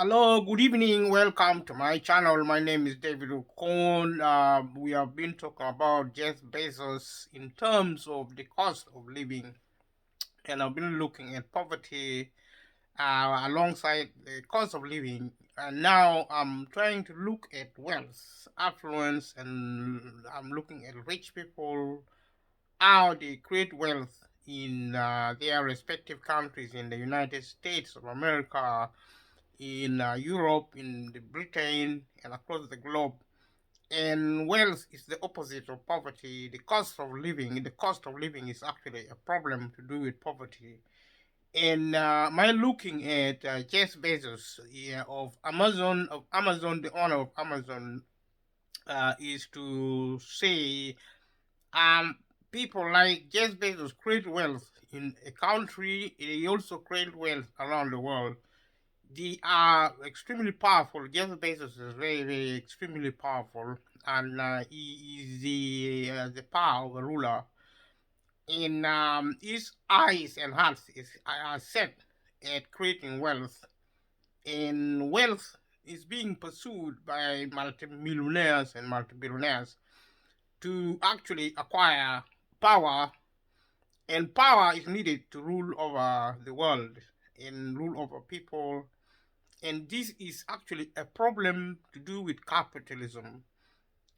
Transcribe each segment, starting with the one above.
Hello, good evening. Welcome to my channel. My name is David Okon. We have been talking about Jeff Bezos in terms of the cost of living, and I've been looking at poverty alongside the cost of living. And now I'm trying to look at wealth, affluence, and I'm looking at rich people, how they create wealth in their respective countries in the United States of America, in Europe, in Britain, and across the globe. And wealth is the opposite of poverty. The cost of living is actually a problem to do with poverty. And my looking at Jeff Bezos, of Amazon, the owner of Amazon, is to say um, people like Jeff Bezos create wealth in a country. They also create wealth around the world. They are extremely powerful. Jeff Bezos is very, very extremely powerful, and he is the power of a ruler. In his eyes and hearts are set at creating wealth, and wealth is being pursued by multimillionaires and multibillionaires to actually acquire power, and power is needed to rule over the world and rule over people. And this is actually a problem to do with capitalism.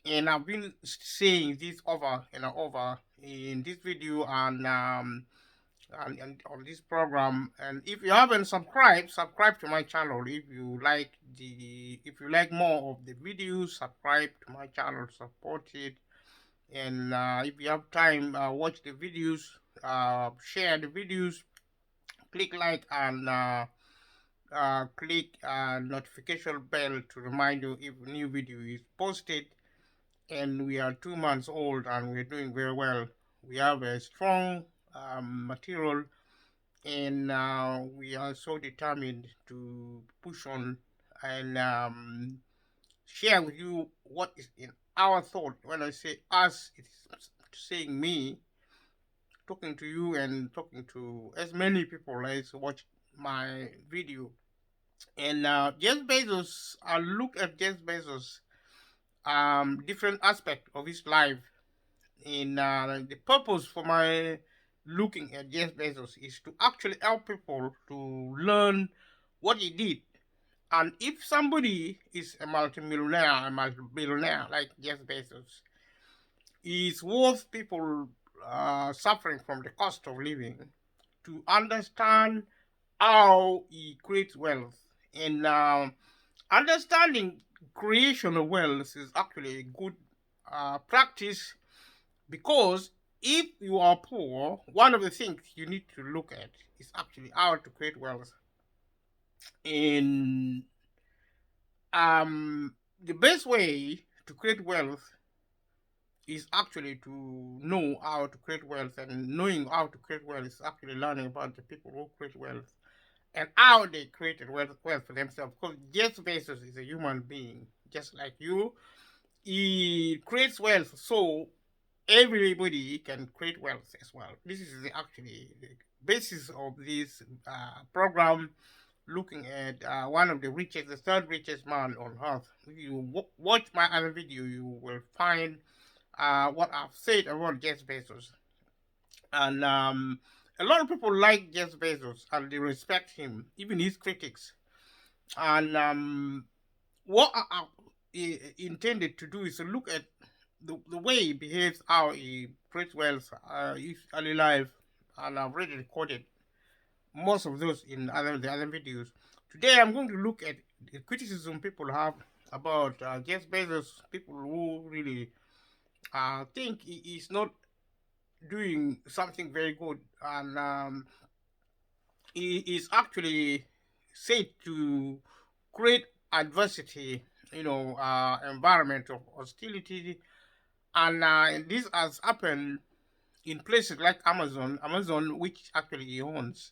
And I've been saying this over and over in this video and on this program. And if you haven't subscribed, subscribe to my channel. If you like more of the videos, subscribe to my channel, support it. And if you have time, watch the videos, share the videos, click like, and click notification bell to remind you if new video is posted. And we are 2 months old and we're doing very well. We have a strong material, and we are so determined to push on and share with you what is in our thought. When I say us, it's saying me, talking to you and talking to as many people as watch my video. And Jeff Bezos, I look at Jeff Bezos different aspect of his life. In the purpose for my looking at Jeff Bezos is to actually help people to learn what he did. And if somebody is a multimillionaire, a multi-billionaire like Jeff Bezos, it's worth people suffering from the cost of living to understand how he creates wealth. And understanding creation of wealth is actually a good practice, because if you are poor, one of the things you need to look at is actually how to create wealth. And the best way to create wealth is actually to know how to create wealth, and knowing how to create wealth is actually learning about the people who create wealth and how they created wealth for themselves. Because Jeff Bezos is a human being, just like you. He creates wealth so everybody can create wealth as well. This is actually the basis of this program, looking at one of the richest, the third richest man on earth. If you watch my other video, you will find what I've said about Jeff Bezos. And a lot of people like Jeff Bezos and they respect him, even his critics. And what I intended to do is to look at the way he behaves, how he creates wealth, his early life, and I've already recorded most of those in the other videos. Today I'm going to look at the criticism people have about Jeff Bezos, people who really think he is not doing something very good, and he is actually said to create adversity, environment of hostility. And this has happened in places like Amazon, which actually he owns.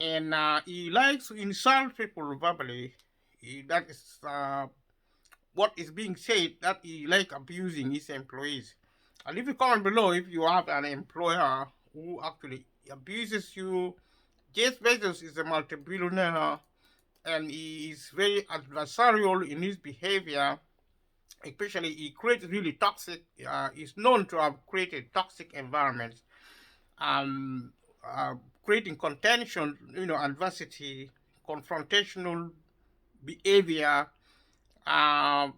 And he likes to insult people verbally. That is what is being said, that he like abusing his employees. And if you comment below if you have an employer who actually abuses you. Jeff Bezos is a multi-billionaire, and he is very adversarial in his behavior. Especially, he creates really toxic. He's known to have created toxic environments, um, uh, creating contention, adversity, confrontational behavior, uh,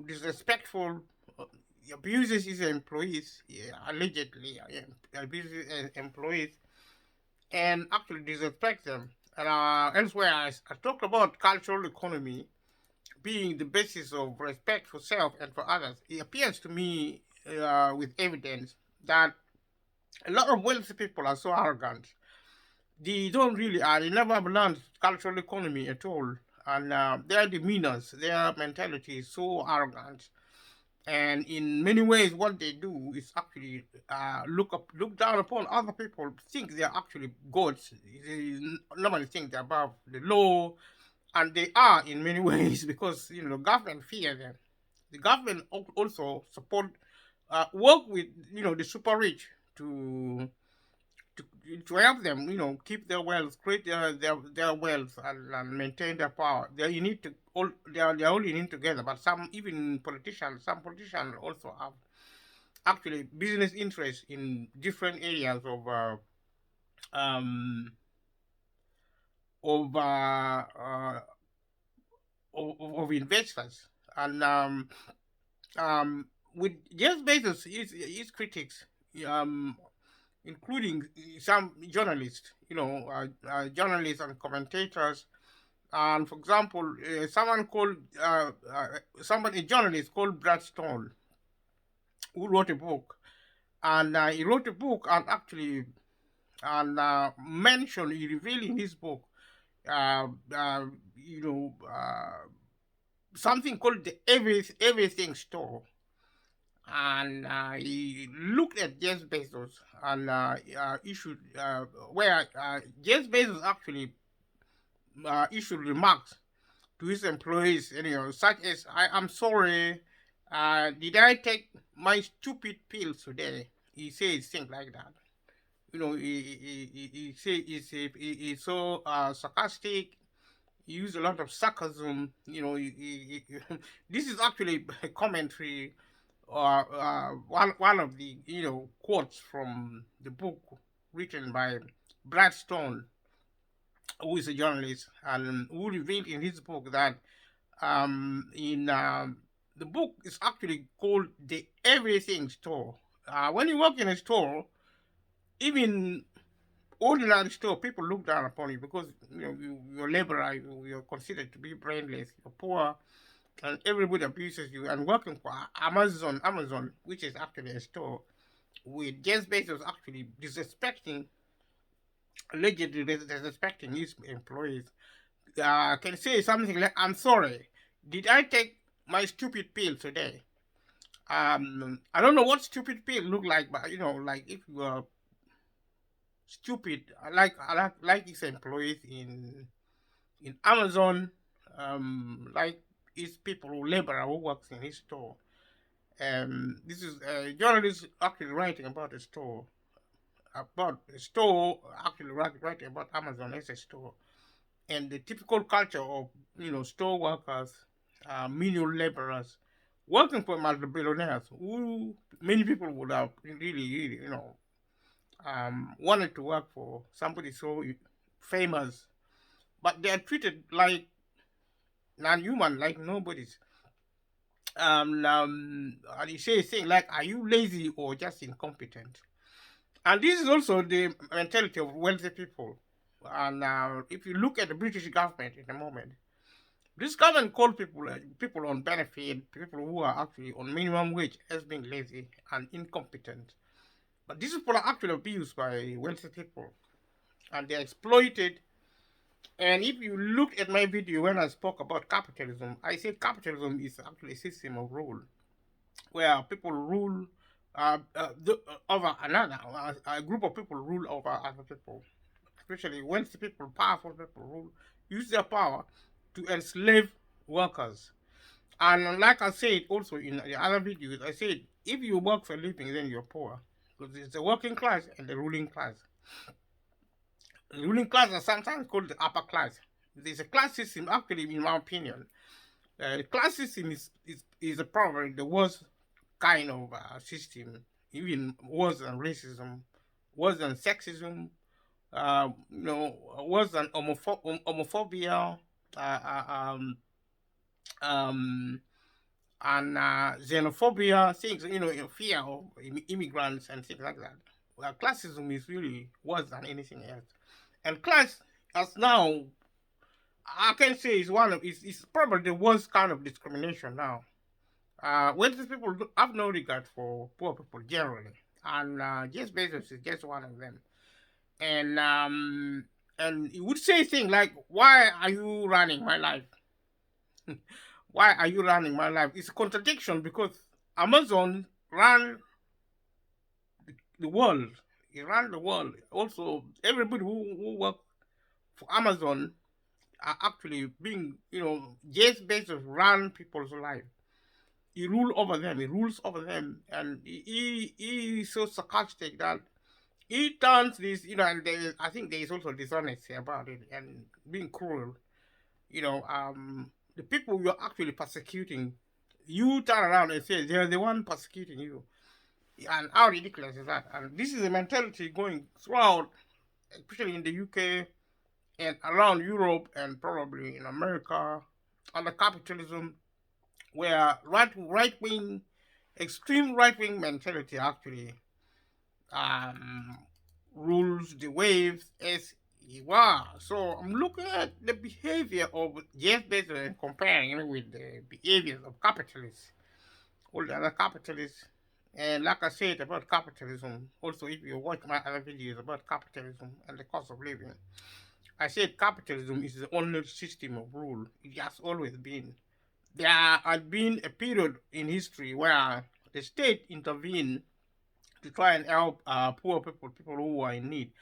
disrespectful, uh, abuses his employees, yeah, allegedly abuses employees, and actually disrespect them. And elsewhere, I talked about cultural economy being the basis of respect for self and for others. It appears to me, with evidence, that a lot of wealthy people are so arrogant. They don't really, they never have learned cultural economy at all. And their demeanors, their mentality is so arrogant. And in many ways, what they do is actually look down upon other people, think they are actually gods. They normally think they're above the law, and they are in many ways because the government fear them. The government also support, work with the super rich to to, to help them, keep their wealth, create their wealth, and maintain their power. They need to all they are all in together. But some politicians also have actually business interests in different areas um, of uh, uh, of investors. And um, with Jeff Bezos, his critics, um, including some journalists, journalists and commentators. And for example, a journalist called Brad Stone, who wrote a book, and he wrote a book and actually mentioned, he revealed in his book, uh, uh, you know, something called the everything store. And he looked at Jeff Bezos and issued where Jeff Bezos actually issued remarks to his employees, such as, "I am sorry, did I take my stupid pills today?" He says things like that. He say he's so sarcastic. He used a lot of sarcasm. This is actually a commentary, or one of the quotes from the book written by Brad Stone, who is a journalist, and who revealed in his book that in the book is actually called the Everything Store. When you work in a store, even ordinary store, people look down upon you because you're laborer, you're considered to be brainless, you're poor, and everybody abuses you. And working for Amazon, which is actually a store, with Jeff Bezos actually allegedly disrespecting his employees, can say something like, "I'm sorry, did I take my stupid pill today?" I don't know what stupid pill look like, but like if you are stupid, I like his employees in Amazon, like his people who works in his store. This is a journalist actually writing about a store, actually writing about Amazon as a store, and the typical culture of store workers, menial laborers, working for multi-billionaires, who many people would have really wanted to work for somebody so famous, but they are treated like non-human, like nobody's. And you say a thing like, "Are you lazy or just incompetent?" And this is also the mentality of wealthy people. And if you look at the British government in the moment, this government called people on benefit, people who are actually on minimum wage, as being lazy and incompetent. But these people are actually abused by wealthy people, and they're exploited. And if you look at my video when I spoke about capitalism, I said capitalism is actually a system of rule where people rule over another. A group of people rule over other people, especially wealthy people, powerful people use their power to enslave workers. And like I said also in the other videos, I said if you work for a living, then you're poor. Because it's the working class and the ruling class. The ruling class are sometimes called the upper class. There's a class system, actually, in my opinion. Class system is probably the worst kind of system, even worse than racism, worse than sexism, worse than homophobia, uh, uh, um, um, and xenophobia, things, fear of immigrants and things like that. Well, classism is really worse than anything else. And class, as now, I can say is is probably the worst kind of discrimination now. When these people have no regard for poor people generally, and Jeff Bezos is just one of them. And he would say things like, "Why are you running my life? Why are you running my life?" It's a contradiction because Amazon ran the world. It ran the world. Also, everybody who work for Amazon are actually being, Jeff Bezos ran people's life. He rule over them. He rules over them, and he is so sarcastic that he turns this, and I think there is also dishonesty about it and being cruel. The people you're actually persecuting, you turn around and say they're the one persecuting you. And how ridiculous is that? And this is a mentality going throughout, especially in the UK and around Europe and probably in America, under capitalism, where right wing, extreme right wing mentality actually um, rules the waves as well. So I'm looking at the behavior of Jeff Bezos and comparing it with the behaviors of capitalists, all the other capitalists. And like I said about capitalism, also if you watch my other videos about capitalism and the cost of living, I said capitalism is the only system of rule. It has always been. There had been a period in history where the state intervened to try and help poor people who were in need.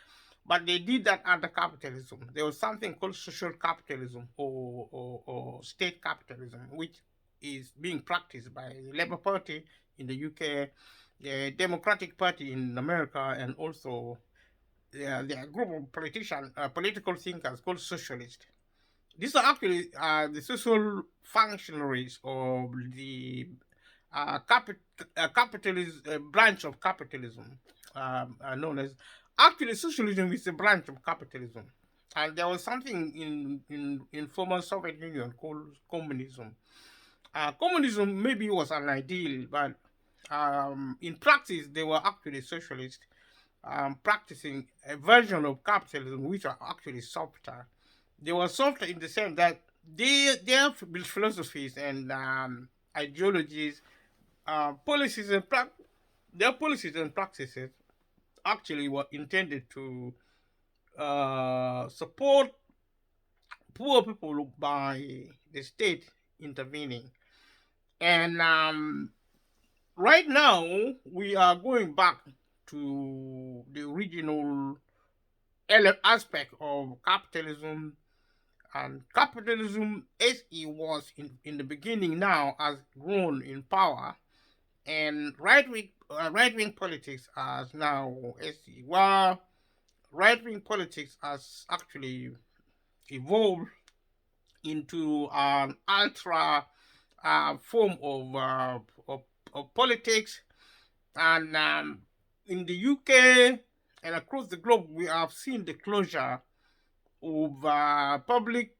But they did that under capitalism. There was something called social capitalism or state capitalism, which is being practiced by the Labour Party in the UK, the Democratic Party in America, and also the group of political thinkers called socialists. These are actually the social functionaries of the capitalist branch of capitalism, known as. Actually, socialism is a branch of capitalism, and there was something in former Soviet Union called communism. Communism maybe was an ideal, but in practice they were actually socialists, practicing a version of capitalism which are actually softer. They were softer in the sense that their philosophies and ideologies, policies and their policies and practices actually were intended to support poor people by the state intervening. And right now, we are going back to the original aspect of capitalism. And capitalism, as it was in the beginning, now has grown in power. And right wing politics has now, as well, right wing politics has actually evolved into an ultra form of politics. And in the UK and across the globe, we have seen the closure of public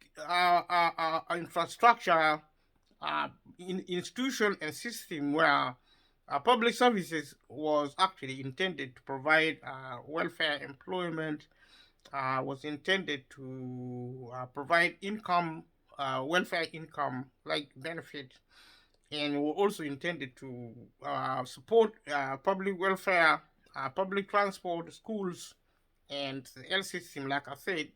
infrastructure, institution and system where public services was actually intended to provide welfare, employment, was intended to provide income, welfare income like benefit, and were also intended to support public welfare, public transport, schools, and the health system, like I said.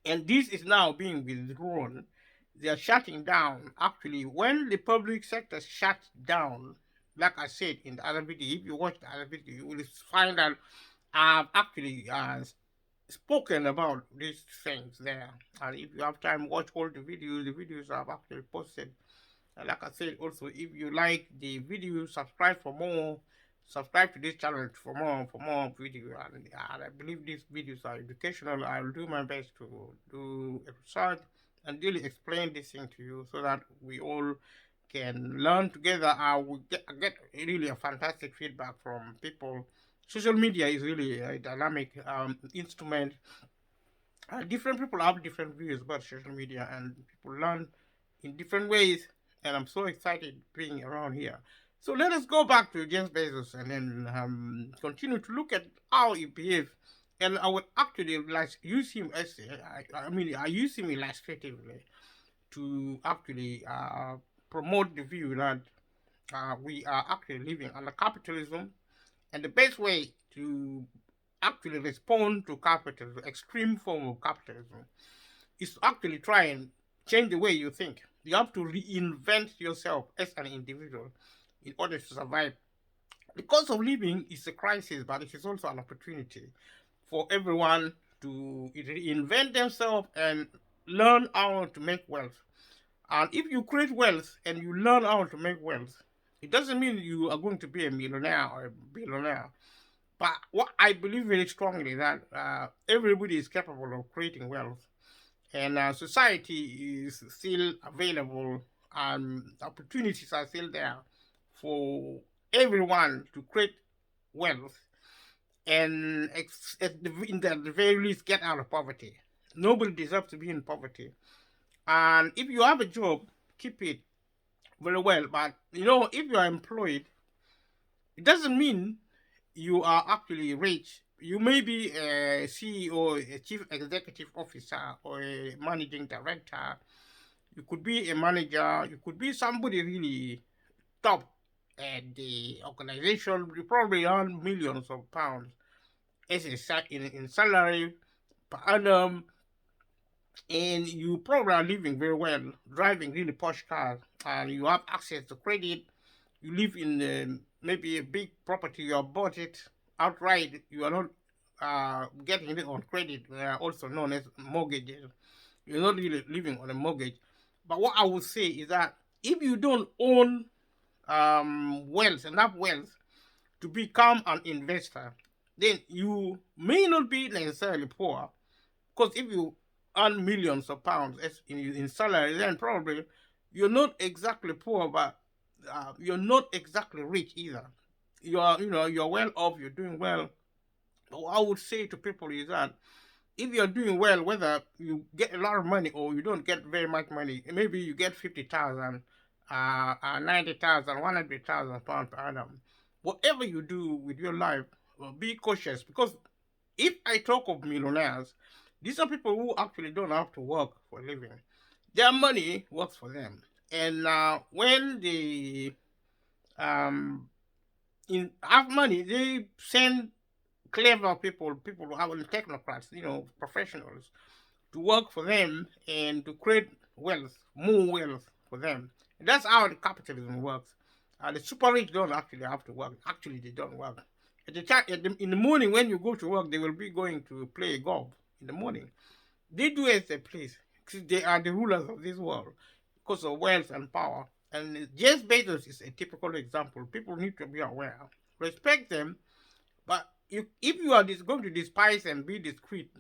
And this is now being withdrawn. They are shutting down. Actually, when the public sector shuts down, like I said in the other video, if you watch the other video, you will find that I've actually spoken about these things there. And if you have time, watch all the videos I've actually posted. And like I said, also, if you like the video, subscribe for more. subscribe to this channel for more videos. And I believe these videos are educational. I'll do my best to do research and really explain this thing to you so that we all can learn together. I will get really a fantastic feedback from people. Social media is really a dynamic instrument. Different people have different views about social media, and people learn in different ways. And I'm so excited being around here. So let us go back to James Bezos and then continue to look at how he behaves. And I would actually like use him as I use him illustratively to actually promote the view that we are actually living under capitalism, and the best way to actually respond to capitalism, extreme form of capitalism, is to actually try and change the way you think. You have to reinvent yourself as an individual in order to survive. The cost of living is a crisis, but it is also an opportunity for everyone to reinvent themselves and learn how to make wealth. And if you create wealth and you learn how to make wealth, it doesn't mean you are going to be a millionaire or a billionaire. But what I believe very strongly that everybody is capable of creating wealth, and society is still available, and opportunities are still there for everyone to create wealth and in the very least get out of poverty. Nobody deserves to be in poverty. And if you have a job, keep it very well. But if you are employed, it doesn't mean you are actually rich. You may be a CEO, a chief executive officer, or a managing director. You could be a manager. You could be somebody really top at the organization. You probably earn millions of pounds as in salary per annum, and you probably are living very well, driving really posh cars, and you have access to credit. You live in maybe a big property, you have bought it outright. You are not getting it on credit, also known as mortgages. You're not really living on a mortgage. But what I would say is that if you don't own enough wealth to become an investor, then you may not be necessarily poor. Because if you earn millions of pounds in salary, then probably you're not exactly poor, but you're not exactly rich either. You're well off. You're doing well. But what I would say to people is that if you're doing well, whether you get a lot of money or you don't get very much money, maybe you get 50,000, 90,000, 100,000 pounds per annum. Whatever you do with your life, be cautious, because if I talk of millionaires, these are people who actually don't have to work for a living. Their money works for them, and when they have money, they send clever people who are technocrats, professionals, to work for them and to create wealth, more wealth for them. And that's how the capitalism works. The super rich don't actually have to work. Actually, they don't work. In the morning when you go to work, they will be going to play golf in the morning. They do as they please. They are the rulers of this world because of wealth and power. And Jeff Bezos is a typical example. People need to be aware. Respect them, but if you are going to despise and be discreet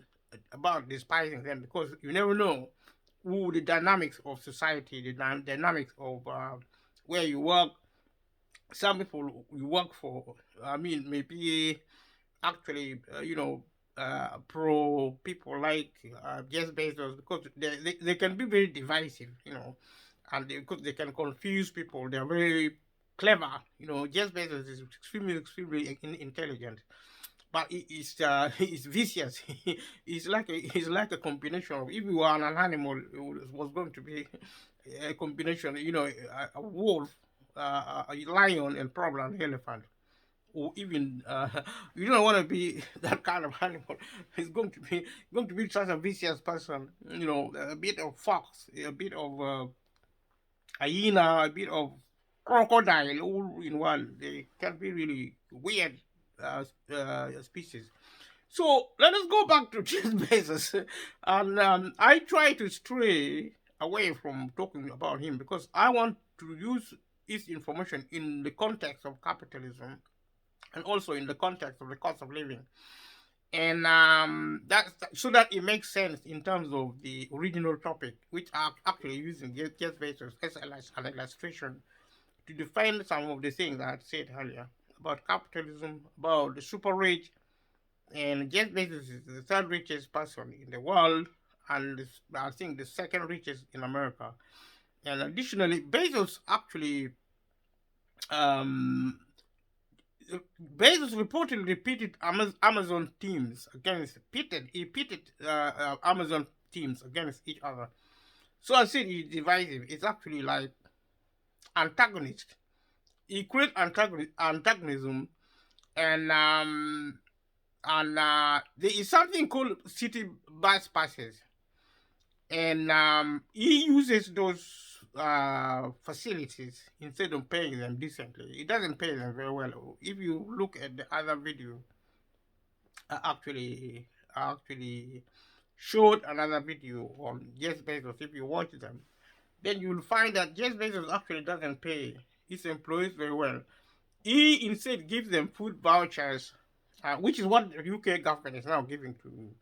about despising them, because you never know who the dynamics of society, the dynamics of where you work. Some people you work for, maybe actually, pro people like Jeff Bezos, because they can be very divisive, and because they can confuse people. They're very clever. Jeff Bezos is extremely intelligent, but it's vicious. It's like a combination of, if you are an animal, it was going to be a combination. A wolf, a lion, and probably an elephant, or even you don't want to be that kind of animal. It's going to be such a vicious person. A bit of fox, a bit of hyena, a bit of crocodile, all in one. They can be really weird species. So let us go back to Jeff Bezos, and I try to stray away from talking about him because I want to use his information in the context of capitalism and also in the context of the cost of living. And that's so that it makes sense in terms of the original topic, which are actually using Jeff Bezos as an illustration to define some of the things that I said earlier about capitalism, about the super rich, and Jeff Bezos is the third richest person in the world, and I think the second richest in America. And additionally, Bezos actually, um, Bezos reportedly pitted Amazon teams against Amazon teams against each other. So I said it's divisive. It's actually like antagonist. He creates antagonism, and there is something called city bus passes, and he uses those facilities instead of paying them decently. He doesn't pay them very well. If you look at the other video, I actually showed another video on Jeff Bezos. If you watch them, then you'll find that Jeff Bezos actually doesn't pay his employees very well. He instead gives them food vouchers, which is what the UK government is now giving to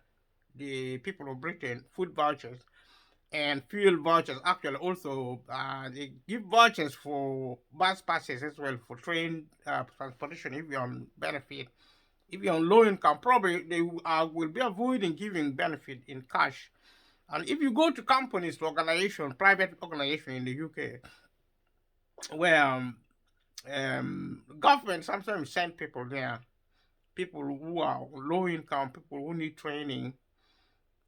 the people of Britain, food vouchers and fuel vouchers. Actually, also they give vouchers for bus passes as well, for train transportation if you're on benefit. If you're on low income, probably they will be avoiding giving benefit in cash. And if you go to companies, organization, private organization in the UK, where government sometimes send people there, people who are low income, people who need training,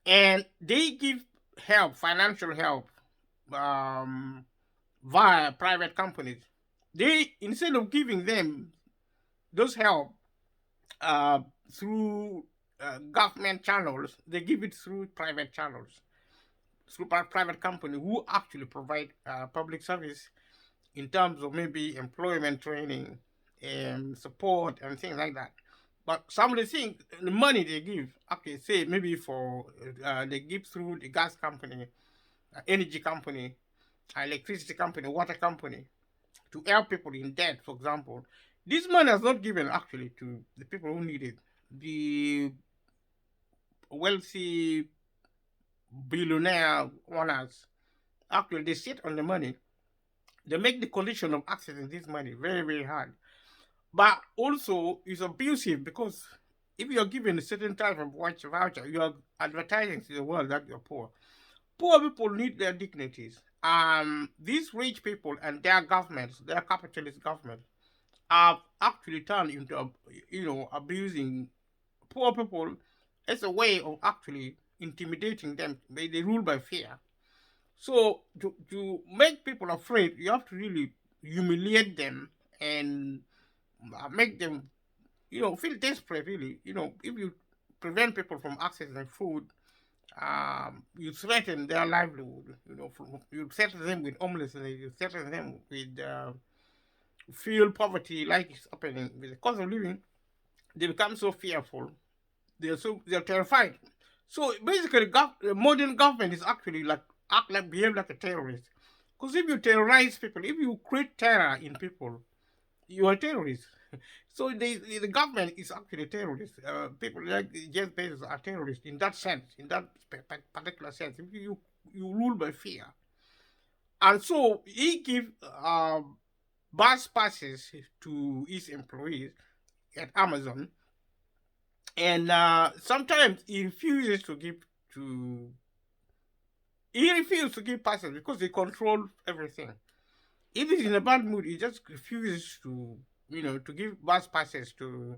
and they give help, financial help, via private companies. They, instead of giving them those help uh, through government channels, they give it through private channels, through private company who actually provide public service in terms of maybe employment training and support and things like that. But some of the things, the money they give, okay, say maybe for they give through the gas company, energy company, electricity company, water company, to help people in debt, for example. This money is not given actually to the people who need it. The wealthy billionaire owners, actually, they sit on the money. They make the condition of accessing this money very, very hard. But also, it's abusive because if you're given a certain type of voucher, you are advertising to the world that you're poor. Poor people need their dignities. These rich people and their governments, their capitalist governments, have actually turned into, abusing poor people as a way of actually intimidating them. They rule by fear. So to make people afraid, you have to really humiliate them and make them, feel desperate. Really, if you prevent people from accessing food, you threaten their livelihood. You threaten them with homelessness. You threaten them with fuel poverty, like it's happening with the cost of living. They become so fearful. They're terrified. So basically, modern government is actually behave like a terrorist. Because if you terrorize people, if you create terror in people, you are a terrorist. So the government is actually a terrorist. People like Jeff Bezos are terrorists in that sense, in that particular sense. If you rule by fear, and so he give bus passes to his employees at Amazon, and sometimes he refuses to give passes because he controls everything. If he's in a bad mood, he just refuses to give bus passes to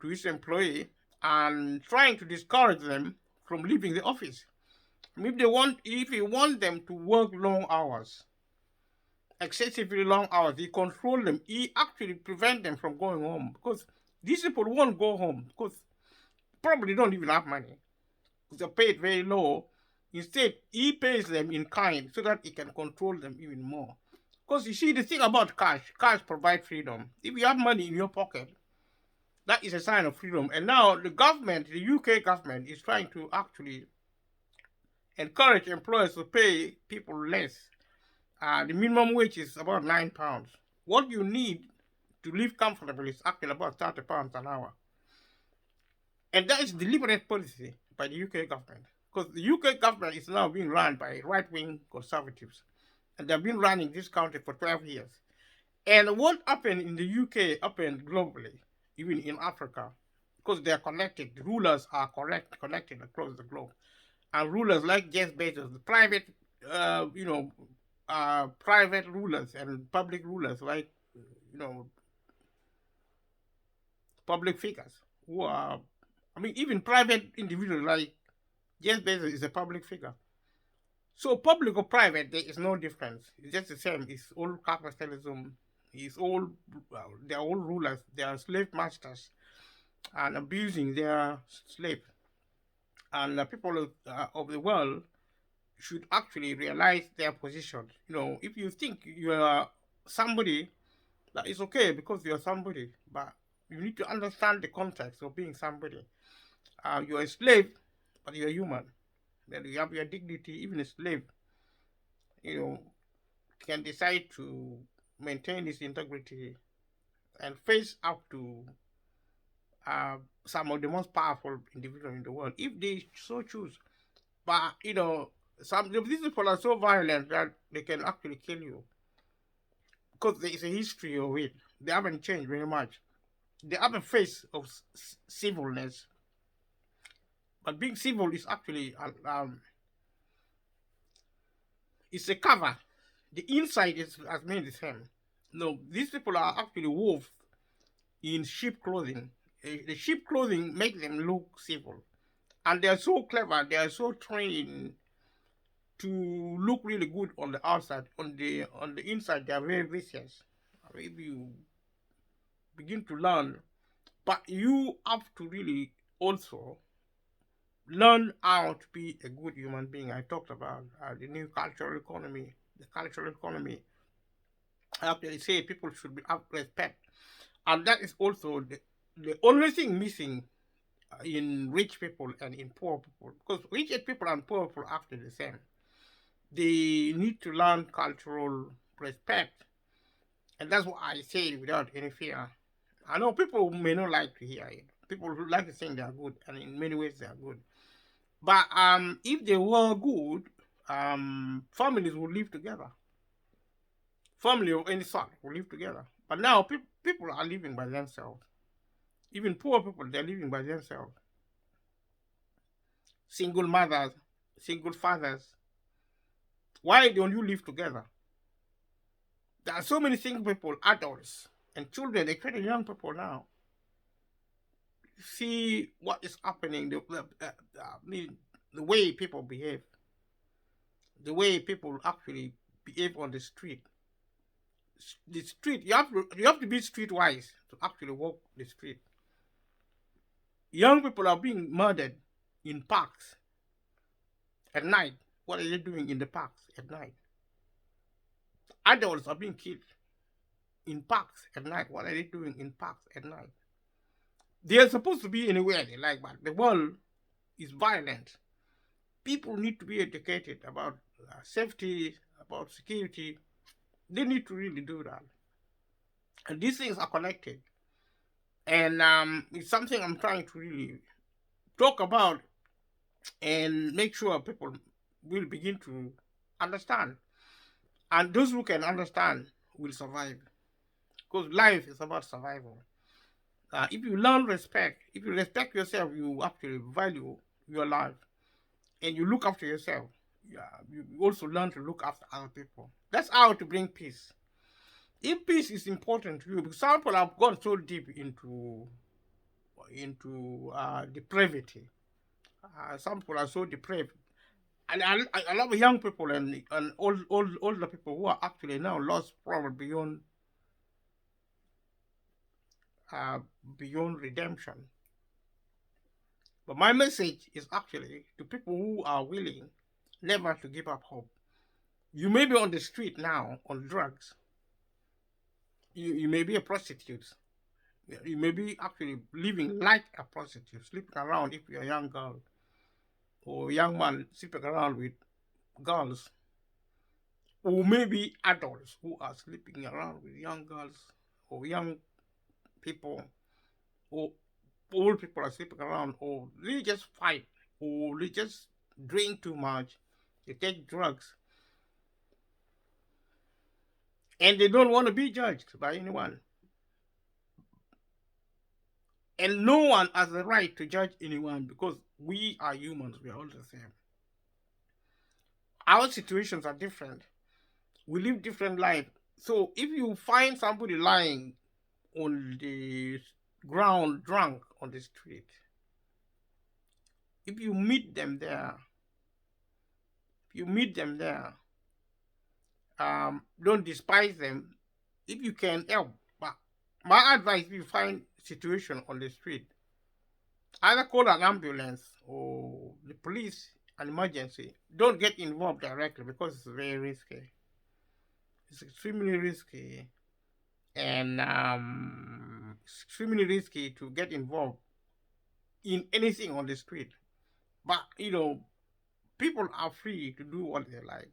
his employee, and trying to discourage them from leaving the office. If he wants them to work long hours, excessively long hours, he controls them. He actually prevents them from going home because these people won't go home because probably don't even have money. They're paid very low. Instead, he pays them in kind so that he can control them even more. Because you see, the thing about cash provides freedom. If you have money in your pocket, that is a sign of freedom. And now the UK government, is trying to actually encourage employers to pay people less. The minimum wage is about £9. What you need to live comfortably is actually about £30 an hour. And that is deliberate policy by the UK government. Because the UK government is now being run by right-wing conservatives. And they've been running this country for 12 years. And what happened in the UK happened globally, even in Africa, because they are connected. The rulers are connected across the globe. And rulers like Jeff Bezos, the private, private rulers and public rulers like, you know, public figures who are, I mean, even private individuals like Jeff Bezos is a public figure. So public or private, there is no difference. It's just the same. It's all capitalism. It's all, they're all rulers. They are slave masters and abusing their slaves. And the people of the world should actually realize their position. You know, if you think you are somebody, that is okay because you are somebody, but you need to understand the context of being somebody. You're a slave, but you're human. Then you have your dignity. Even a slave, you know, can decide to maintain his integrity and face up to some of the most powerful individuals in the world if they so choose. But you know, some of these people are so violent that they can actually kill you because there is a history of it. They haven't changed very much. They have a face of civilness, but being civil is actually it's a cover. The inside is has made the same. No, these people are actually wolves in sheep clothing. The sheep clothing makes them look civil, and they are so clever. They are so trained to look really good on the outside. On the inside, they are very vicious. If you begin to learn, but you have to really also learn how to be a good human being. I talked about the new cultural economy. The cultural economy. I actually say people should be have respect, and that is also the only thing missing in rich people and in poor people, because rich people and poor people are actually the same. They need to learn cultural respect, and that's what I say without any fear. I know people may not like to hear it. People who like to think they are good, and in many ways they are good. But if they were good, families would live together. Family of any sort will live together. But now people are living by themselves. Even poor people, they're living by themselves. Single mothers, single fathers. Why don't you live together? There are so many single people, adults, and children, especially young people now. See what is happening, the way people behave, the way people actually behave on the street. The street, you have to be streetwise to actually walk the street. Young people are being murdered in parks at night. What are they doing in the parks at night? Adults are being killed in parks at night. What are they doing in parks at night? They are supposed to be anywhere they like, but the world is violent. People need to be educated about safety, about security. They need to really do that. And these things are connected. And it's something I'm trying to really talk about and make sure people will begin to understand. And those who can understand will survive. Because life is about survival. If you learn respect, if you respect yourself, you actually value your life. And you look after yourself. You also learn to look after other people. That's how to bring peace. If peace is important to you, because some people have gone so deep into depravity. Some people are so depraved, and I love young people and older people who are actually now lost probably beyond redemption. But my message is actually to people who are willing never to give up hope. You may be on the street now on drugs. You may be a prostitute. You may be actually living like a prostitute, sleeping around if you're a young girl or a young man sleeping around with girls, or maybe adults who are sleeping around with young girls or young people, or old people are sleeping around, or they just fight, or they just drink too much, they take drugs, and they don't want to be judged by anyone. And no one has the right to judge anyone because we are humans, we are all the same. Our situations are different. We live different lives. So if you find somebody lying on the ground drunk on the street, if you meet them there, don't despise them if you can help. But my advice, if you find situation on the street, either call an ambulance or the police, an emergency. Don't get involved directly because it's very risky. It's extremely risky, and it's extremely risky to get involved in anything on the street. But people are free to do what they like.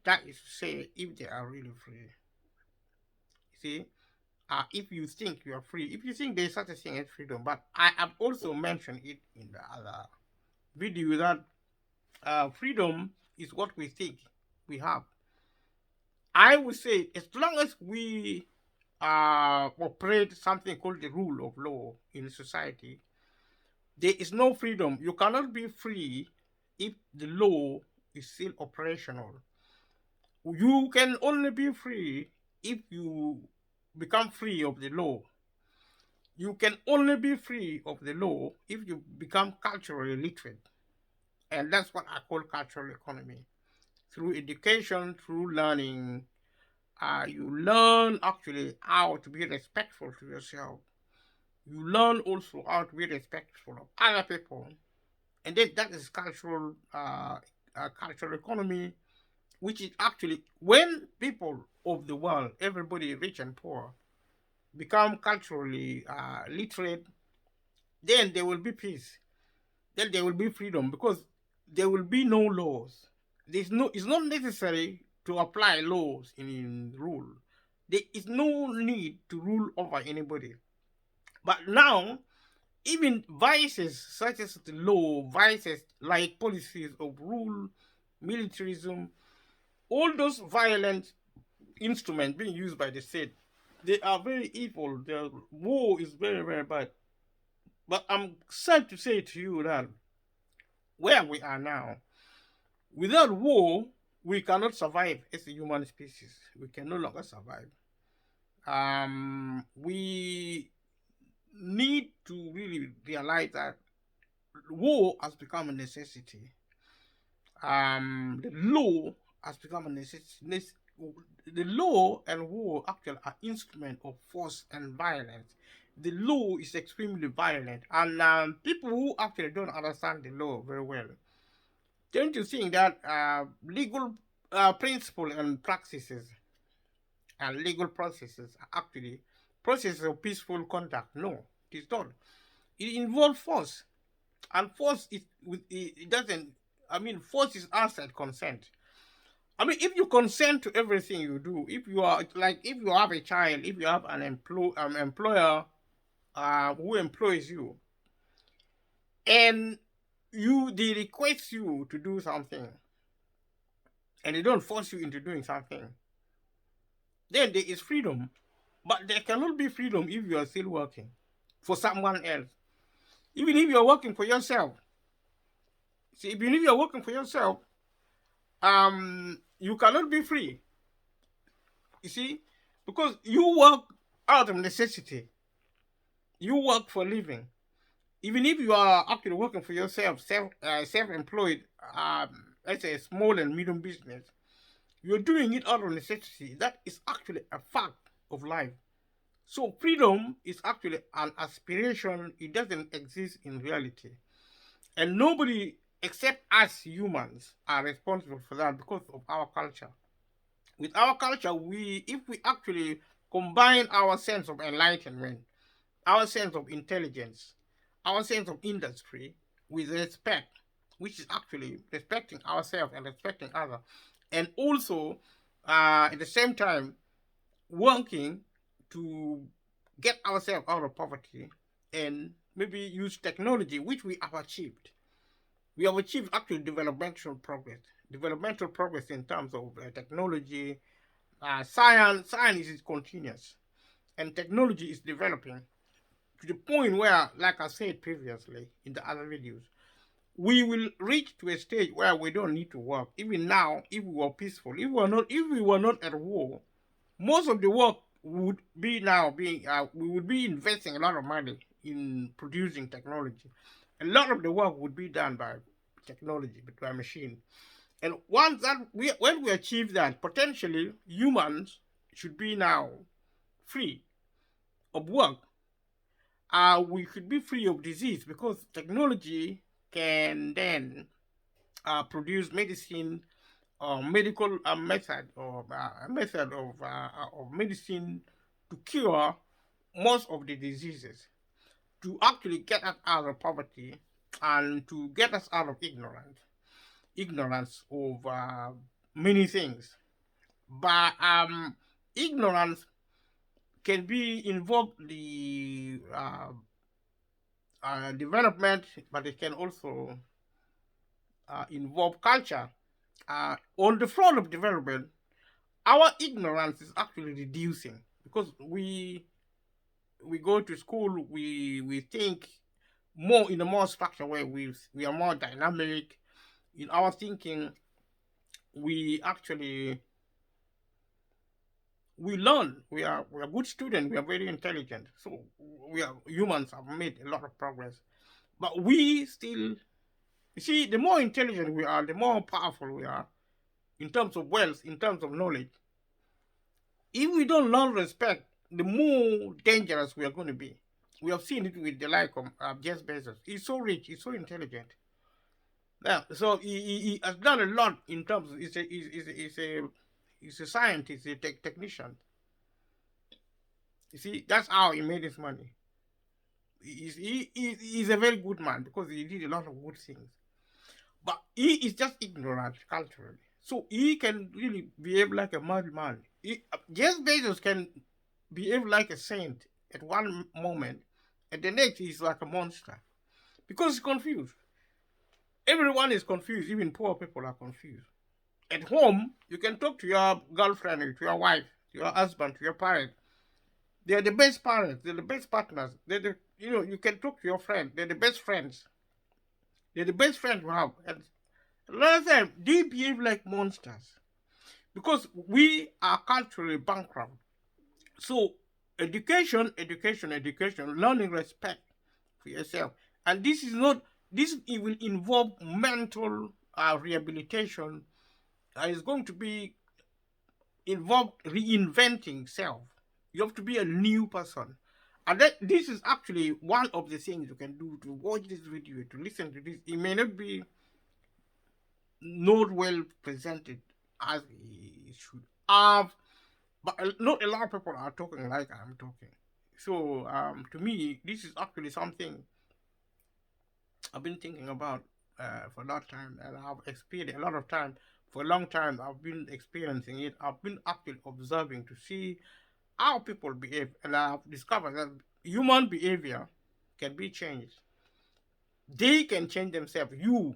That is to say, if they are really free. See, if you think you are free, if you think there's such a thing as freedom, but I have also mentioned it in the other video that freedom is what we think we have. I would say as long as we operate something called the rule of law in society, there is no freedom. You cannot be free if the law is still operational. You can only be free if you become free of the law. You can only be free of the law if you become culturally literate. And that's what I call cultural economy. Through education, through learning, you learn actually how to be respectful to yourself. You learn also how to be respectful of other people. And then that is cultural economy, which is actually when people of the world, everybody rich and poor, become culturally literate, then there will be peace. Then there will be freedom because there will be no laws. It's not necessary to apply laws in rule. There is no need to rule over anybody. But now, even vices such as the law, vices like policies of rule, militarism, all those violent instruments being used by the state, they are very evil. The war is very, very bad. But I'm sad to say to you that where we are now, without war, we cannot survive as a human species. We can no longer survive. We need to really realize that war has become a necessity. The law has become a necessity. The law and war actually are instruments of force and violence. The law is extremely violent, and people who actually don't understand the law very well tend to think that legal principles and practices and legal processes are actually processes of peaceful conduct. No, it is not. It involves force, and force is it doesn't. I mean, force is outside consent. I mean, if you consent to everything you do, if you are like, if you have a child, if you have an employer who employs you, and they request you to do something, and they don't force you into doing something, then there is freedom. But there cannot be freedom if you are still working for someone else. Even if you are working for yourself. See, even if you are working for yourself, you cannot be free. You see, because you work out of necessity. You work for a living. Even if you are actually working for yourself, self-employed, let's say a small and medium business, you're doing it out of necessity. That is actually a fact of life. So freedom is actually an aspiration. It doesn't exist in reality. And nobody except us humans are responsible for that because of our culture. With our culture, if we actually combine our sense of enlightenment, our sense of intelligence, our sense of industry with respect, which is actually respecting ourselves and respecting others, and also at the same time working to get ourselves out of poverty and maybe use technology, which we have achieved. We have achieved actually developmental progress. Developmental progress in terms of technology, science. Science is continuous, and technology is developing to the point where, like I said previously in the other videos, we will reach to a stage where we don't need to work. Even now, if we were peaceful, if we were not at war, most of the work would be now being we would be investing a lot of money in producing technology. A lot of the work would be done by technology, by machine. And once that when we achieve that, potentially humans should be now free of work. We should be free of disease because technology can then produce medicine or medical method or a method of medicine to cure most of the diseases, to actually get us out of poverty and to get us out of ignorance of many things. But ignorance can be involved the development, but it can also involve culture. On the front of development, our ignorance is actually reducing because we go to school, we think more in a more structured way. We are more dynamic in our thinking. We actually we learn. We are good students. We are very intelligent. So we are humans have made a lot of progress, but we still, you see, the more intelligent we are, the more powerful we are in terms of wealth, in terms of knowledge. If we don't learn respect, the more dangerous we are going to be. We have seen it with the like of Jeff Bezos. He's so rich, he's so intelligent. Yeah, so he has done a lot in terms of, he's a scientist, he's a technician. You see, that's how he made his money. He's a very good man because he did a lot of good things. But he is just ignorant culturally. So he can really behave like a madman. Jeff Bezos can behave like a saint at one moment, and the next he's like a monster because he's confused. Everyone is confused. Even poor people are confused. At home, you can talk to your girlfriend, to your wife, to your husband, to your parent. They are the best parents. They're the best partners. You can talk to your friend. They're the best friends. They're the best friends you have. And a lot of them, they behave like monsters because we are culturally bankrupt. So education, learning respect for yourself. And this is not, this will involve mental rehabilitation. It's going to be involve reinventing self. You have to be a new person. And this is actually one of the things you can do to watch this video, to listen to this. It may not be not well presented as it should have, but not a lot of people are talking like I'm talking. So to me, this is actually something I've been thinking about for a lot of time, and I've experienced a lot of time. For a long time, I've been experiencing it. I've been actually observing to see how people behave, and I've discovered that human behavior can be changed. They can change themselves. You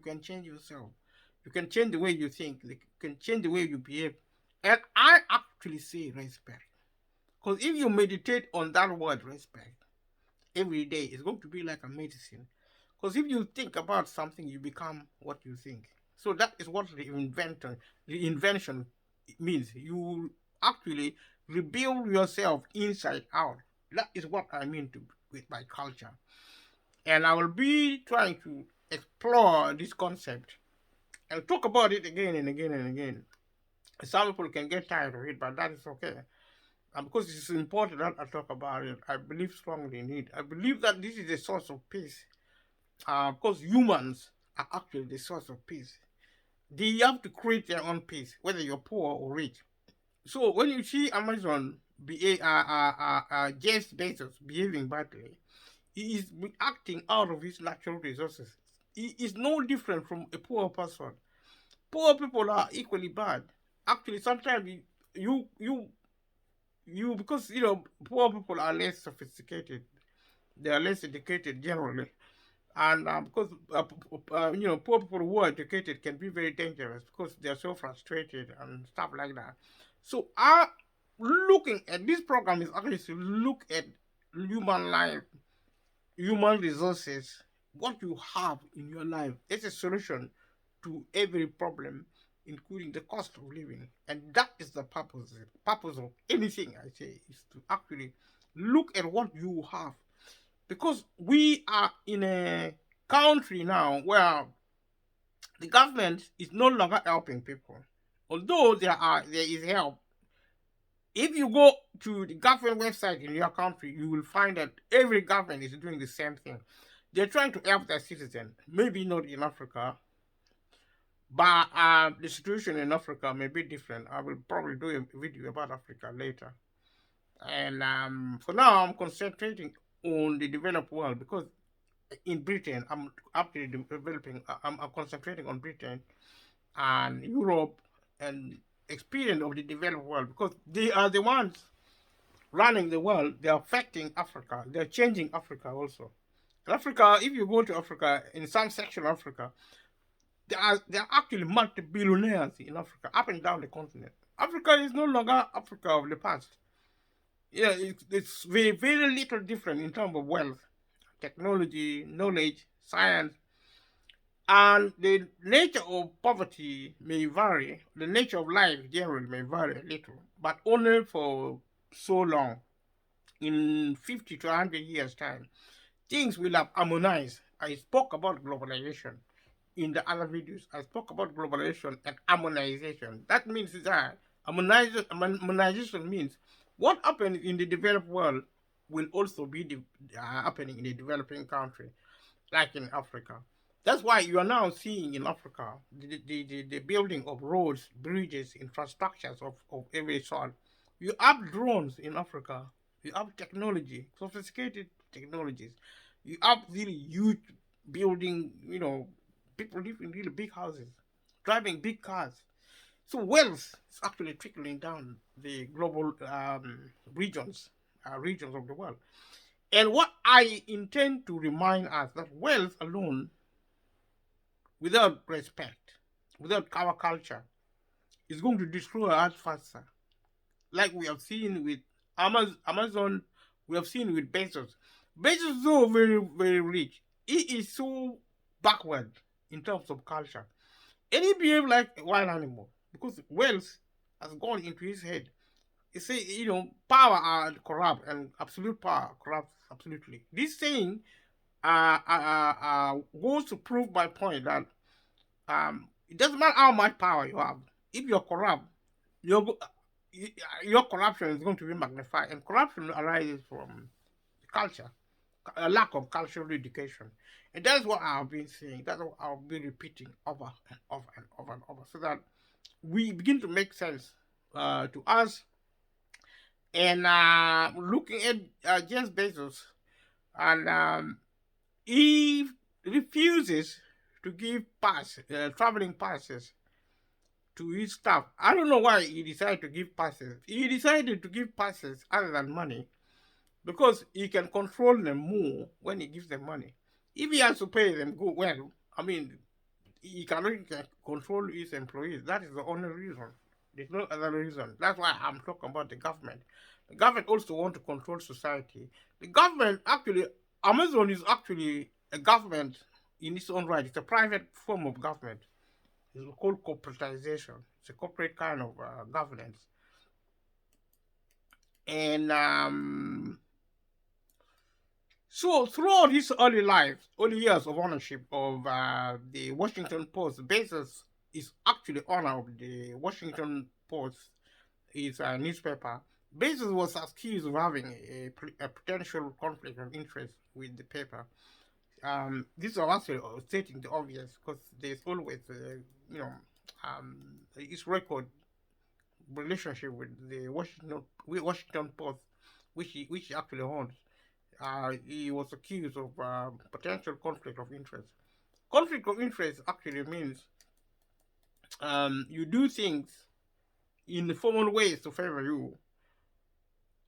can change yourself. You can change the way you think. You can change the way you behave. And I actually say respect. Because if you meditate on that word respect every day, it's going to be like a medicine. Because if you think about something, you become what you think. So that is what reinvention means. You actually rebuild yourself inside out. That is what I mean with my culture. And I will be trying to explore this concept and talk about it again and again and again. Some people can get tired of it, but that is okay. And because it's important that I talk about it, I believe strongly in it. I believe that this is a source of peace. Because humans are actually the source of peace. They have to create their own peace, whether you're poor or rich. So when you see Amazon, Jeff Bezos behaving badly, he is acting out of his natural resources. He is no different from a poor person. Poor people are equally bad. Actually, sometimes because you know poor people are less sophisticated, they are less educated generally, and because you know poor people who are educated can be very dangerous because they are so frustrated and stuff like that. So looking at this program is actually to look at human life, human resources, what you have in your life. It's a solution to every problem, including the cost of living. And that is the purpose of anything I say, is to actually look at what you have. Because we are in a country now where the government is no longer helping people. Although there is help, if you go to the government website in your country, you will find that every government is doing the same thing. They're trying to help their citizens. Maybe not in Africa, but the situation in Africa may be different. I will probably do a video about Africa later. And for now, I'm concentrating on the developed world because in Britain, I'm actually developing. I'm concentrating on Britain and Europe and experience of the developed world because they are the ones running the world. They're affecting Africa. They're changing Africa also. In Africa, if you go to Africa, in some section of Africa, there are actually multi-billionaires in Africa, up and down the continent. Africa is no longer Africa of the past. Yeah, it's very, very little different in terms of wealth, technology, knowledge, science, and the nature of poverty may vary. The nature of life generally may vary a little, but only for so long. In 50 to 100 years' time, things will have harmonized. I spoke about globalization in the other videos. I spoke about globalization and harmonization. That means that harmonization means what happened in the developed world will also be happening in the developing country, like in Africa. That's why you are now seeing in Africa the building of roads, bridges, infrastructures of every sort. You have drones in Africa. You have technology, sophisticated technologies. You have really huge building, you know, people live in really big houses, driving big cars. So wealth is actually trickling down the global regions of the world. And what I intend to remind us that wealth alone, without respect, without our culture, is going to destroy us faster. Like we have seen with Amazon, we have seen with Bezos. Bezos is so very, very rich. He is so backward in terms of culture. And he behaves like a wild animal because wealth has gone into his head. You see, you know, power are corrupt and absolute power corrupts absolutely. This saying goes to prove my point that it doesn't matter how much power you have. If you're corrupt, your your corruption is going to be magnified, and corruption arises from culture, a lack of cultural education, and that's what I've been saying. That's what I'll be repeating over and over and over and over, so that we begin to make sense to us. And looking at Jeff Bezos, and he refuses to give traveling passes to his staff. I don't know why he decided to give passes. He decided to give passes other than money because he can control them more when he gives them money. If he has to pay them good, well, I mean, he cannot control his employees. That is the only reason. There's no other reason. That's why I'm talking about the government. The government also want to control society. The government actually, Amazon is actually a government in its own right. It's a private form of government. It's called corporatization. It's a corporate kind of governance. And so throughout his early years of ownership of the Washington Post, Bezos is actually owner of the Washington Post, is a newspaper. Bezos was accused of having a potential conflict of interest with the paper. This is actually stating the obvious because there's always, you know, his record relationship with the Washington Post, which he actually owns. He was accused of potential conflict of interest. Conflict of interest actually means you do things in formal ways to favor you,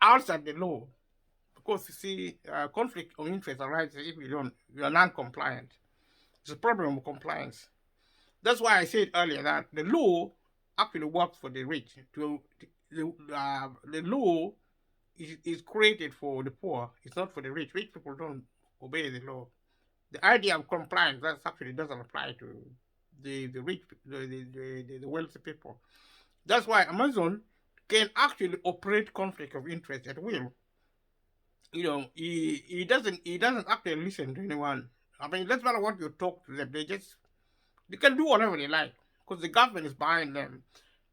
outside the law. Because you see, conflict of interest arises if you are non-compliant. It's a problem of compliance. That's why I said earlier that the law actually works for the rich. The law is created for the poor. It's not for the rich. Rich people don't obey the law. The idea of compliance that actually doesn't apply to the rich, the wealthy people. That's why Amazon can actually operate conflict of interest at will. He doesn't actually listen to anyone. I mean, that's not what you talk to them. They can do whatever they like because the government is behind them,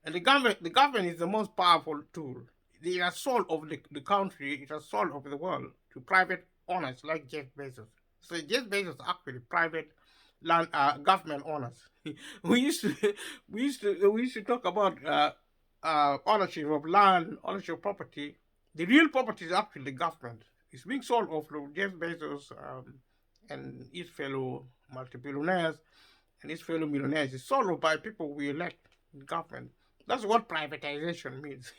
and the government is the most powerful tool. They are soul of the country. It's a soul of the world to private owners like Jeff Bezos. So Jeff Bezos actually private land government owners. we used to we used to talk about ownership of land, ownership of property. The real property is actually the government. It's being sold off to Jeff Bezos and his fellow multi-billionaires and his fellow millionaires. It's sold off by people we elect in government. That's what privatization means.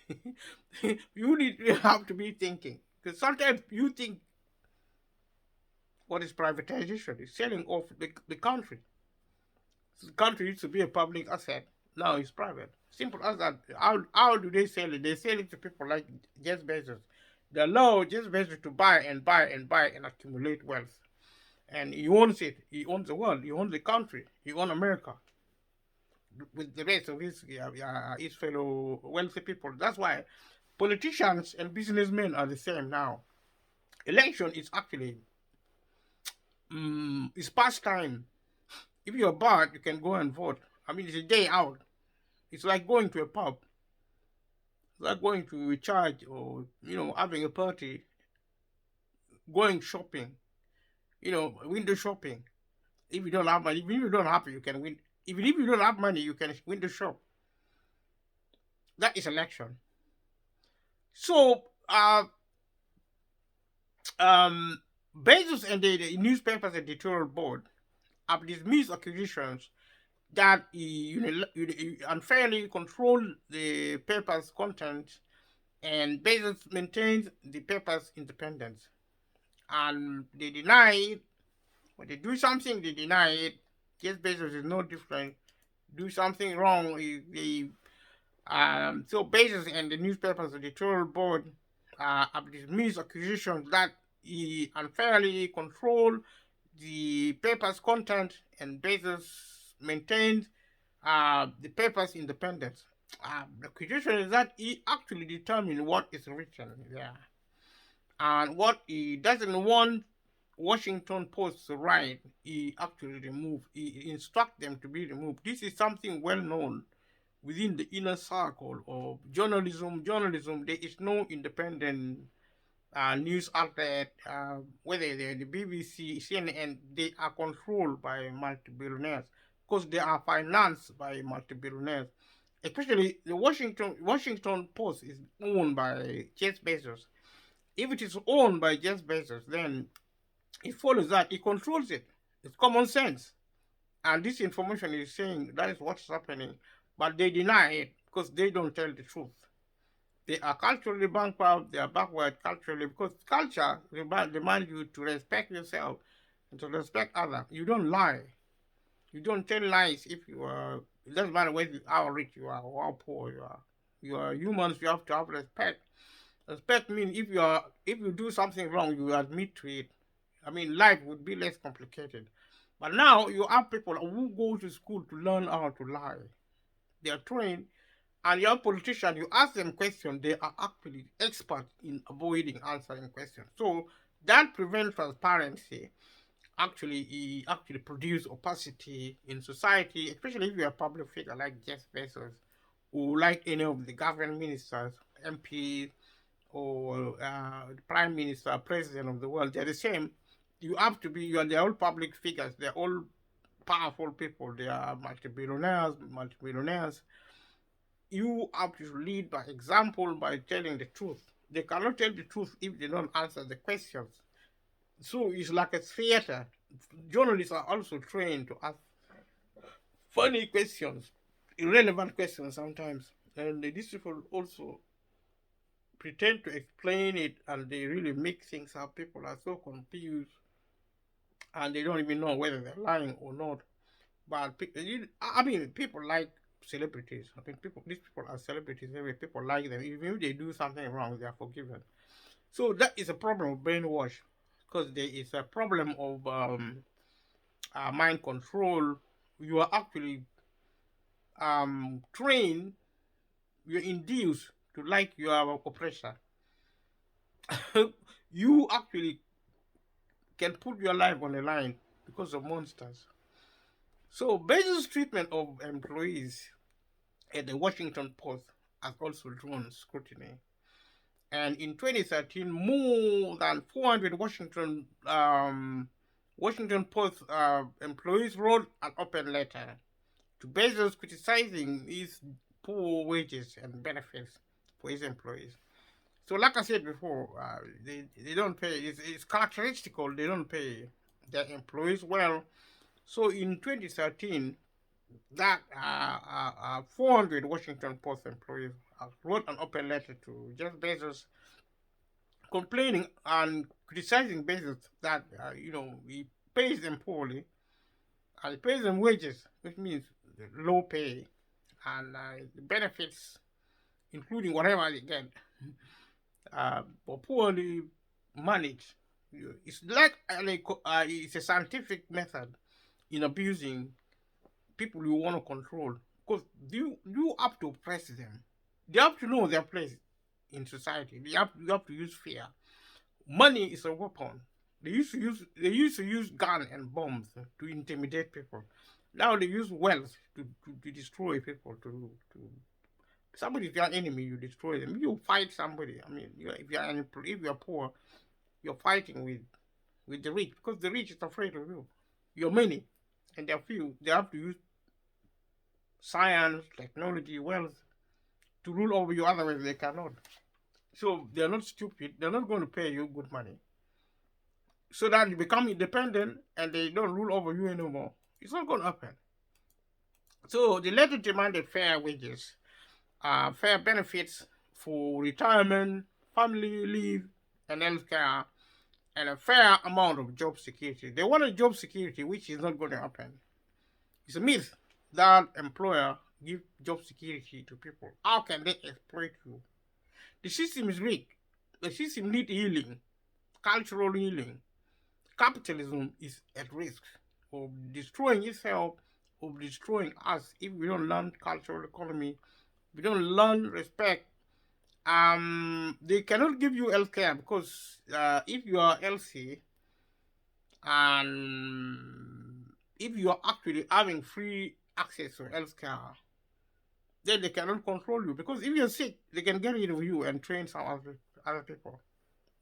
You have to be thinking because sometimes you think what is privatization? It's selling off the country. The country used to be a public asset. Now it's private. Simple as that. How do they sell it? They sell it to people like Jeff Bezos. They allow Jeff Bezos to buy and buy and buy and accumulate wealth. And he owns it. He owns the world. He owns the country. He owns America with the rest of his fellow wealthy people. That's why politicians and businessmen are the same now. Election is actually it's past time. If you're bad, you can go and vote. I mean, it's a day out. It's like going to a pub. It's like going to a church or having a party, going shopping. Window shopping. If you don't have money, even if you don't have it, you can win. Even if you don't have money, you can window shop. That is election. So, Bezos and the newspapers editorial board have dismissed accusations that he unfairly controlled the paper's content, and Bezos maintains the paper's independence. And they deny it. When they do something, they deny it. Jeff Bezos is no different. Do something wrong, so Bezos and the newspapers editorial board have dismissed accusations that he unfairly controlled the paper's content, and Bezos maintained the paper's independence. The accusation is that he actually determined what is written there, and what he doesn't want Washington Post to write, he actually removed. He instruct them to be removed. This is something well known within the inner circle of journalism. There is no independent news outlet, whether they're the BBC, CNN, they are controlled by multi-billionaires because they are financed by multi-billionaires. Especially the Washington Post is owned by Jeff Bezos. If it is owned by Jeff Bezos, then it follows that he controls it. It's common sense. And this information is saying that is what's happening, but they deny it because they don't tell the truth. They are culturally bankrupt, they are backward culturally because culture demands you to respect yourself and to respect others. You don't lie. You don't tell lies if you are, it doesn't matter how rich you are or how poor you are. You are humans, you have to have respect. Respect means if you do something wrong, you admit to it. I mean, life would be less complicated. But now you have people who go to school to learn how to lie. They are trained, and you have politicians, you ask them questions, they are actually experts in avoiding answering questions. So that prevents transparency. Actually, it actually produce opacity in society, especially if you're a public figure like Jeff Bezos, or like any of the government ministers, MPs, or the prime minister, president of the world. They're the same. You are all public figures. They're all powerful people. They are multi-billionaires. You have to lead by example by telling the truth. They cannot tell the truth if they don't answer the questions. So it's like a theater. Journalists are also trained to ask funny questions, irrelevant questions sometimes. And these people also pretend to explain it, and they really make things up. People are so confused, and they don't even know whether they're lying or not. But I mean, people like celebrities. I think these people are celebrities. Anyway, people like them. Even if they do something wrong, they are forgiven. So that is a problem of brainwash, because there is a problem of mind control. You are actually trained, you're induced to like your oppressor. You actually can put your life on the line because of monsters. So Bezos' treatment of employees at the Washington Post has also drawn scrutiny. And in 2013, more than 400 Washington Post employees wrote an open letter to Bezos criticizing his poor wages and benefits for his employees. So, like I said before, they don't pay. It's characteristical. They don't pay their employees well. So, in 2013, that 400 Washington Post employees wrote an open letter to Jeff Bezos, complaining and criticizing Bezos that he pays them poorly, and he pays them wages, which means low pay, and the benefits, including whatever they get, or poorly managed. It's like it's a scientific method in abusing people you want to control, because you have to oppress them. They have to know their place in society. You have to use fear. Money is a weapon. They used to use gun and bombs to intimidate people. Now they use wealth to destroy people. To somebody's your enemy, you destroy them. You fight somebody. I mean, if you're poor, you're fighting with the rich, because the rich is afraid of you. You're many, and they're few. They have to use science, technology, wealth to rule over you. Otherwise, they cannot. So they're not stupid. They're not going to pay you good money, so that you become independent and they don't rule over you anymore. It's not going to happen. So the letter demanded fair wages, fair benefits for retirement, family leave, and healthcare, and a fair amount of job security. They wanted job security, which is not going to happen. It's a myth that employer give job security to people. How can they exploit you? The system is rigged. The system needs healing, cultural healing. Capitalism is at risk of destroying itself, of destroying us, if we don't learn cultural economy, we don't learn respect. They cannot give you healthcare, because if you are healthy and if you are actually having free access to healthcare, then they cannot control you, because if you're sick, they can get rid of you and train some other people.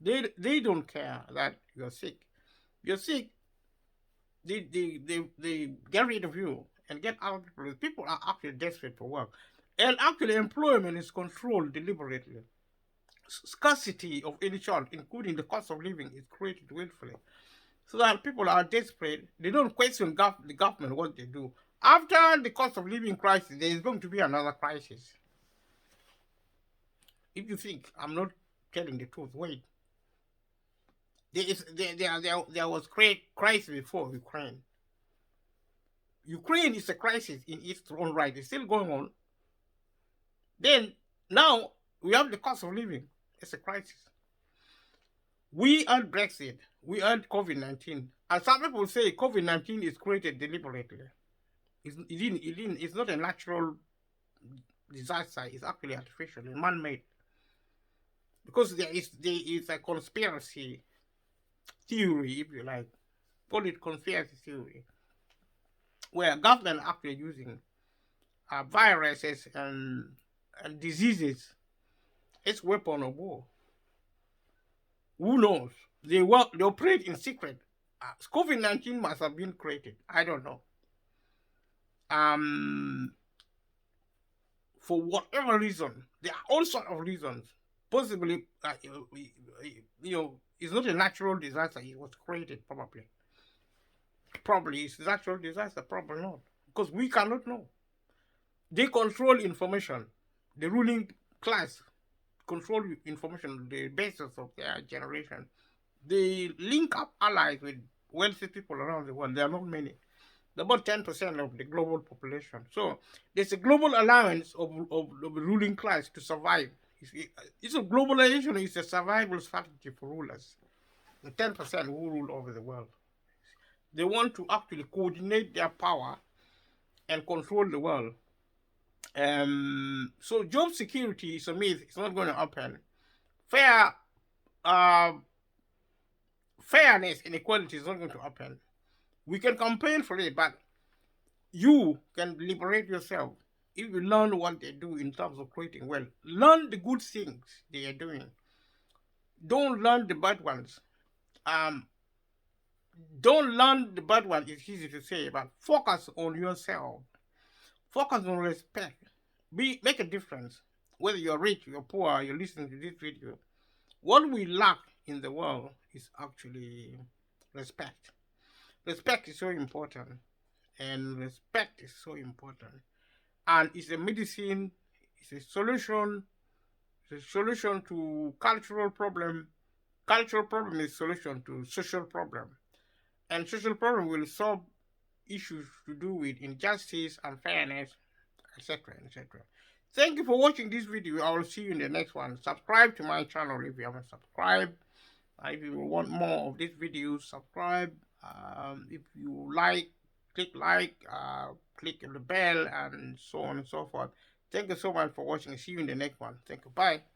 They don't care that you're sick. You're sick, they get rid of you and get other people. People are actually desperate for work. And actually, employment is controlled deliberately. Scarcity of any sort, including the cost of living, is created willfully. So that people are desperate. They don't question the government what they do. After the cost of living crisis, there is going to be another crisis. If you think I'm not telling the truth, wait. There was great crisis before Ukraine. Ukraine is a crisis in its own right. It's still going on. Then now we have the cost of living. It's a crisis. We had Brexit. We had COVID-19. And some people say COVID-19 is created deliberately. It's not a natural disaster. It's actually artificial, man-made. Because there is a conspiracy theory, if you like. Call it conspiracy theory. Where government are actually using viruses and diseases as weapon of war. Who knows? They operate in secret. COVID-19 must have been created. I don't know. For whatever reason, there are all sorts of reasons. Possibly, it's not a natural disaster. It was created, probably. Probably it's a natural disaster. Probably not, because we cannot know. They control information. The ruling class control information on the basis of their generation. They link up allies with wealthy people around the world. There are not many. They're about 10% of the global population. So there's a global alliance of the ruling class to survive. It's a globalization is a survival strategy for rulers. The 10% who rule over the world. They want to actually coordinate their power and control the world. So job security is a myth. It's not going to happen. Fair, uh, fairness and equality is not going to happen. We can campaign for it, but you can liberate yourself if you learn what they do in terms of creating wealth. Learn the good things they are doing. Don't learn the bad ones. Um, don't learn the bad ones. It's easy to say, but focus on yourself. Focus on respect. Make a difference. Whether you're rich, you're poor, you're listening to this video. What we lack in the world is actually respect. Respect is so important, and respect is so important. And it's a medicine, it's a solution, to cultural problem. Cultural problem is solution to social problem. And social problem will solve issues to do with injustice, unfairness, etc. etc. Thank you for watching this video. I will see you in the next one. Subscribe to my channel if you haven't subscribed. If you want more of these videos, subscribe. If you like, click click the bell, and so on and so forth. Thank you so much for watching. See you in the next one. Thank you. Bye.